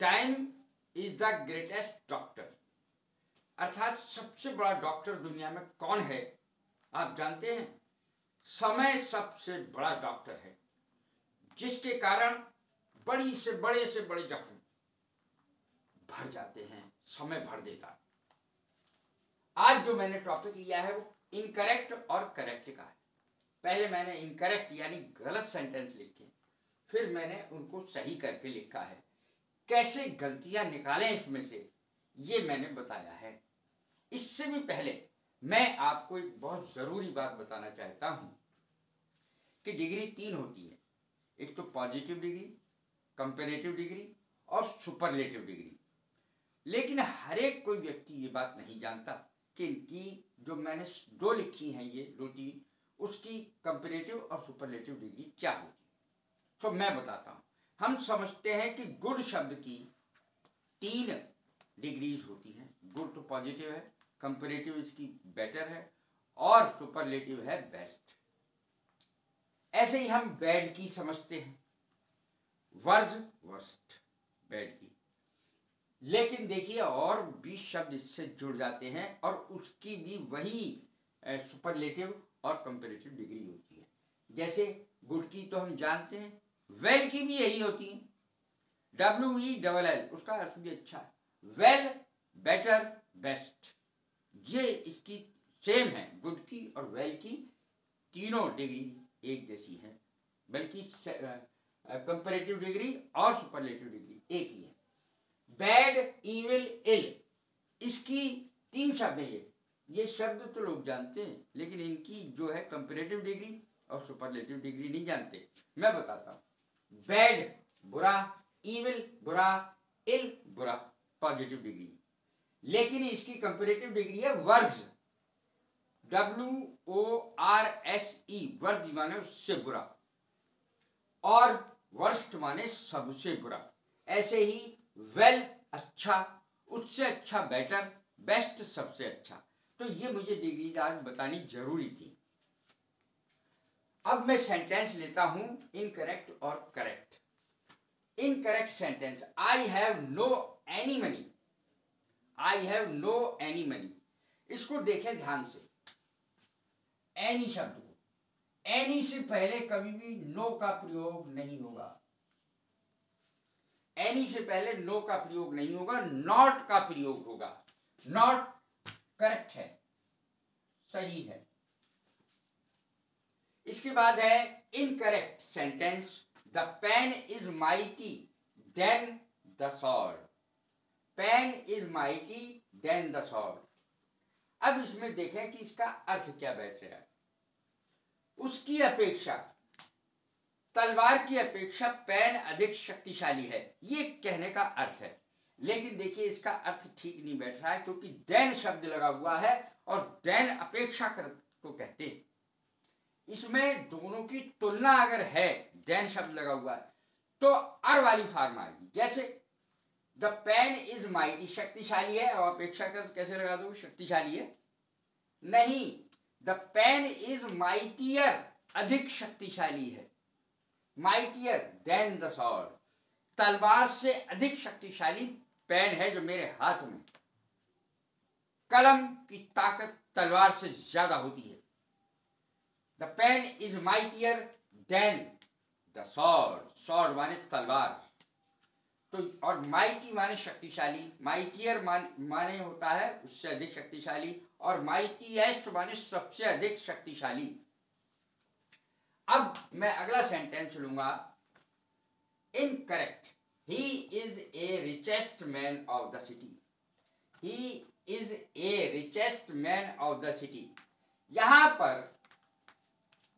Time is the greatest doctor, अर्थात सबसे बड़ा डॉक्टर दुनिया में कौन है आप जानते हैं? समय सबसे बड़ा डॉक्टर है, जिसके कारण बड़ी से बड़े जख्म भर जाते हैं, समय भर देता है। आज जो मैंने टॉपिक लिया है वो इनकरेक्ट और करेक्ट का है। पहले मैंने इनकरेक्ट यानी गलत सेंटेंस लिखे, फिर मैंने उनको सही करके लिखा है। कैसे गलतियां निकालें इसमें से, ये मैंने बताया है। इससे भी पहले मैं आपको एक बहुत जरूरी बात बताना चाहता हूं कि डिग्री 3 होती है। एक तो पॉजिटिव डिग्री, कंपैरेटिव डिग्री और सुपरलेटिव डिग्री। लेकिन हर एक कोई व्यक्ति ये बात नहीं जानता कि इनकी जो मैंने 2 लिखी हैं, ये 2-3, उसकी कंपैरेटिव और सुपरलेटिव डिग्री क्या होगी। तो मैं बताता हूं। हम समझते हैं कि गुड शब्द की 3 डिग्रीज होती हैं। गुड तो पॉजिटिव है, कंपैरेटिव इसकी बेटर है और सुपरलेटिव है बेस्ट। ऐसे ही हम बैड की समझते हैं, वर्ज वर्स्ट, बैड की। लेकिन देखिए और 20 शब्द इससे जुड़ जाते हैं और उसकी भी वही सुपरलेटिव और कंपैरेटिव डिग्री होती है। जैसे गुड की तो हम जानते हैं, वेल की भी यही होती है, WELL, उसका अर्थ भी अच्छा है। वेल, बेटर, बेस्ट, ये इसकी सेम है। गुड की और वेल की तीनों डिग्री एक जैसी है, बल्कि कंपैरेटिव डिग्री और सुपरलेटिव डिग्री एक ही है। बैड, इविल, इल, इसकी 3 शब्द है। ये शब्द तो लोग जानते हैं, लेकिन इनकी जो है कंपैरेटिव डिग्री और सुपरलेटिव डिग्री नहीं जानते। मैं बताता हूं। बैड बुरा, इविल बुरा, इल बुरा, पॉजिटिव डिग्री। लेकिन इसकी कंपैरेटिव डिग्री है वर्ज, WORSE, वर्ज माने उससे बुरा, और वर्स्ट माने सबसे बुरा। ऐसे ही वेल अच्छा, उससे अच्छा बेटर, बेस्ट सबसे अच्छा। तो ये मुझे डिग्रीज आज बतानी जरूरी थी। अब मैं सेंटेंस लेता हूं इनकरेक्ट और correct. Incorrect sentence, I have no any money. I have no any money, इसको देखें ध्यान से। एनी शब्द को, एनी से पहले कभी भी नो का प्रयोग नहीं होगा। एनी से पहले नो का प्रयोग नहीं होगा, नॉट का प्रयोग होगा। नॉट करेक्ट है, सही है। इसके बाद है incorrect sentence, the pen is mighty than the sword. Pen is mighty than the sword. अब इसमें देखें कि इसका अर्थ क्या बैठ रहा है। उसकी अपेक्षा, तलवार की अपेक्षा पेन अधिक शक्तिशाली है, ये कहने का अर्थ है। लेकिन देखिए इसका अर्थ ठीक नहीं बैठ रहा है, क्योंकि देन शब्द लगा हुआ है और देन अपेक्षा को कहते हैं। इसमें दोनों की तुलना अगर है, देन शब्द लगा हुआ है, तो अर वाली फॉर्म आएगी। जैसे द पेन इज माइटी, शक्तिशाली है, और अपेक्षा कर कैसे लगा दो, शक्तिशाली है नहीं। द पेन इज माइटियर, अधिक शक्तिशाली है, माइटियर देन द सॉर्ड, तलवार से अधिक शक्तिशाली पेन है जो मेरे हाथ में। कलम की ताकत तलवार से ज्यादा होती है। The pen is mightier than the sword, sword माने तलवार। तो और माइटी माने शक्तिशाली, माइटियर माने होता है उससे अधिक शक्तिशाली, और माइटीएस्ट माने सबसे अधिक शक्तिशाली। अब मैं अगला सेंटेंस लूंगा, incorrect, he is a richest man of the city. He is a richest man of the city. यहां पर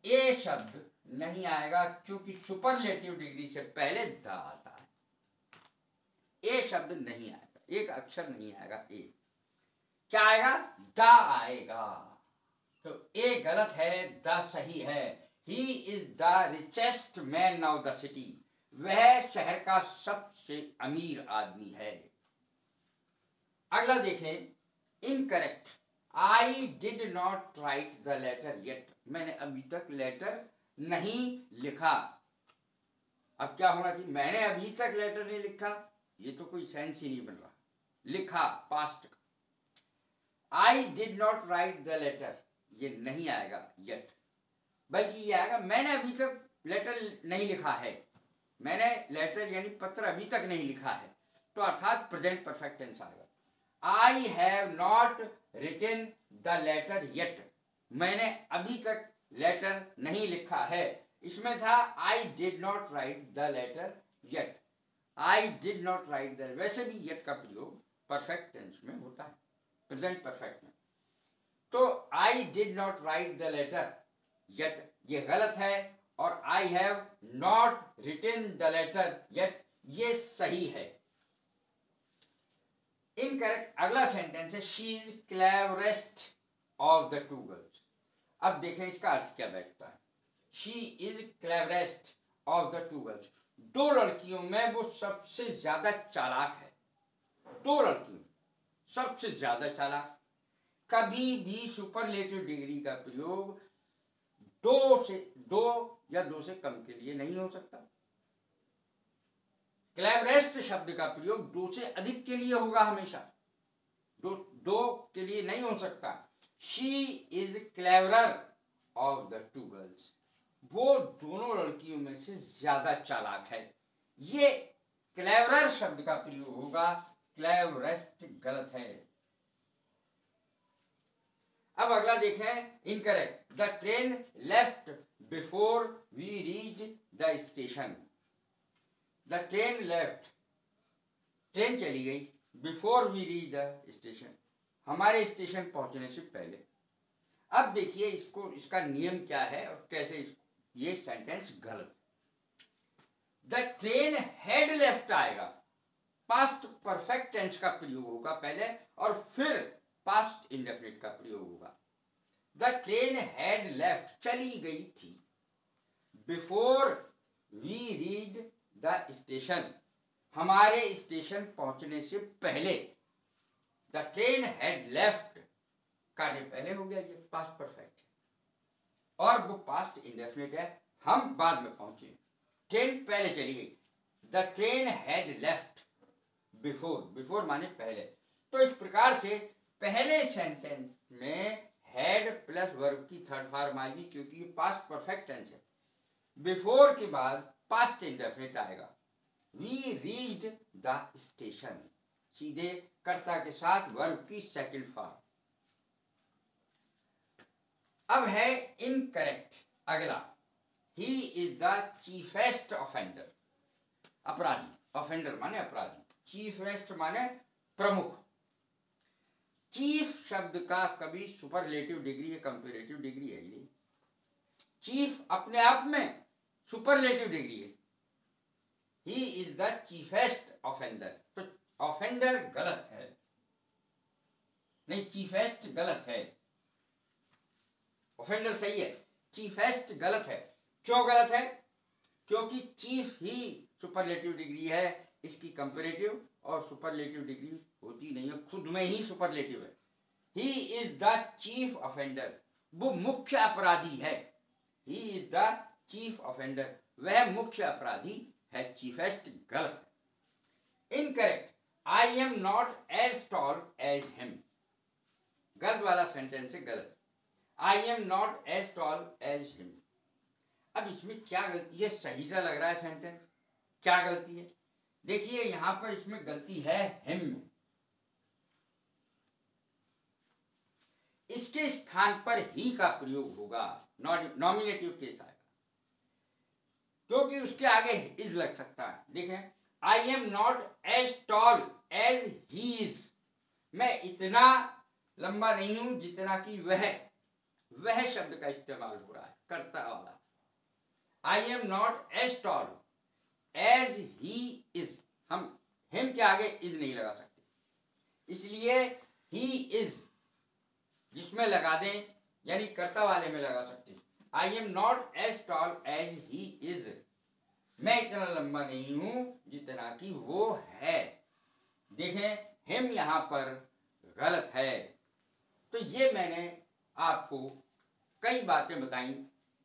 ए शब्द नहीं आएगा, क्योंकि सुपरलेटिव डिग्री से पहले द आता है। ए शब्द नहीं आएगा, एक अक्षर नहीं आएगा। ए क्या आएगा, द आएगा। तो ए गलत है, द सही है। He is the richest man of the city, वह शहर का सबसे अमीर आदमी है। अगला देखें, incorrect, I did not write the letter yet. मैंने अभी तक लेटर नहीं लिखा। अब क्या होना चाहिए, मैंने अभी तक लेटर नहीं लिखा, ये तो कोई सेंस ही नहीं बन रहा। लिखा पास्ट का, I did not write the letter, ये नहीं आएगा येट, बल्कि ये आएगा मैंने अभी तक लेटर नहीं लिखा है, मैंने लेटर यानी पत्र अभी तक नहीं लिखा है, तो अर्थात प्रेजेंट परफेक्ट टेंस आएगा। I have not written the letter yet, मैंने अभी तक लेटर नहीं लिखा है। इसमें था I did not write the letter yet, I did not write the, वैसे भी येट का प्रयोग परफेक्ट टेंस में होता है, प्रेजेंट परफेक्ट में। तो I did not write the letter yet ये गलत है, और I have not written the letter yet ये सही है। इनकरेक्ट अगला सेंटेंस है she is cleverest of the two girls. अब देखें इसका अर्थ क्या बैठता है। She is cleverest of the two girls, दो लड़कियों में वो सबसे ज्यादा चालाक है, दो लड़कियों सबसे ज्यादा चालाक। कभी भी सुपरलेटिव डिग्री का प्रयोग दो या दो से कम के लिए नहीं हो सकता। क्लेवरेस्ट शब्द का प्रयोग दो से अधिक के लिए होगा हमेशा, दो के लिए नहीं हो सकता। She is cleverer of the two girls, वो दोनों लड़कियों में से ज्यादा चालाक है। ये क्लेवरर शब्द का प्रयोग होगा, क्लेवरेस्ट गलत है। अब अगला देखें incorrect, the train left before we reach the station, the train left, train चली गई, before we reach the station, हमारे स्टेशन पहुंचने से पहले। अब देखिए इसको, इसका नियम क्या है और कैसे ये सेंटेंस गलत। द ट्रेन हैड लेफ्ट आएगा, पास्ट परफेक्ट टेंस का प्रयोग होगा पहले और फिर पास्ट इंडेफिनिट का प्रयोग होगा। द ट्रेन हैड लेफ्ट चली गई थी, before we reach the station हमारे स्टेशन पहुंचने से पहले। द ट्रेन हैड लेफ्ट कार्य पहले हो गया, ये पास्ट परफेक्ट है, और वो पास्ट इंडेफिनिट है, हम बाद में पहुंचे, ट्रेन पहले चली गई। The train had left before, before माने पहले। तो इस प्रकार से पहले सेंटेंस में हैड प्लस वर्ब की थर्ड फॉर्म आएगी, क्योंकि ये पास्ट परफेक्ट टेंस है। बिफोर के बाद पास्ट इंडेफिनिट आएगा, वी रीच्ड द स्टेशन, सीधे कर्ता के साथ वर्ब की सेकंड फॉर्म। अब है इनकरेक्ट अगला, ही इज द चीफेस्ट ऑफेंडर, अपराधी, ऑफेंडर माने अपराधी, चीफेस्ट माने प्रमुख। चीफ शब्द का कभी सुपरलेटिव डिग्री है कंपैरेटिव डिग्री है ये, चीफ अपने आप में सुपरलेटिव डिग्री है। He is the chiefest offender, तो ऑफेंडर गलत है, नहीं चीफेस्ट गलत है, ऑफेंडर सही है, चीफेस्ट गलत है। क्यों गलत है? क्योंकि चीफ ही सुपरलेटिव डिग्री है, इसकी कंपैरेटिव और सुपरलेटिव डिग्री होती नहीं है, खुद में ही सुपरलेटिव है। He is the chief offender, वो मुख्य अपराधी है। He is the chief offender, वह मुख्य अपराधी है, चीफेस्ट गलत है। Incorrect, I am not as tall as him, गलत वाला सेंटेंस है गलत, I am not as tall as him. अब इसमें क्या गलती है? सही सा लग रहा है सेंटेंस, क्या गलती है? देखिए यहां पर इसमें गलती है हिम में, इसके स्थान पर ही का प्रयोग होगा, नॉमिनेटिव केस आएगा, क्योंकि उसके आगे इज लग सकता है। देखें, I am not as tall as he is, मैं इतना लंबा नहीं हूं जितना कि वह शब्द का इस्तेमाल हो रहा है, कर्ता वाला। I am not as tall as he is, हम हिम के आगे इज नहीं लगा सकते, इसलिए ही इज जिसमें लगा दें, यानी कर्ता वाले में लगा सकते। I am not as tall as he is, मैं इतना लंबा नहीं हूं जितना कि वो है। देखें, हिम यहां पर गलत है। तो ये मैंने आपको कई बातें बताई,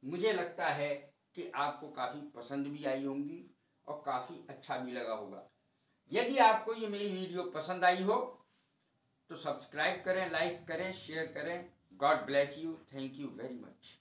मुझे लगता है कि आपको काफी पसंद भी आई होंगी और काफी अच्छा भी लगा होगा। यदि आपको ये मेरी वीडियो पसंद आई हो तो सब्सक्राइब करें, लाइक करें, शेयर करें। God bless you. Thank you very much.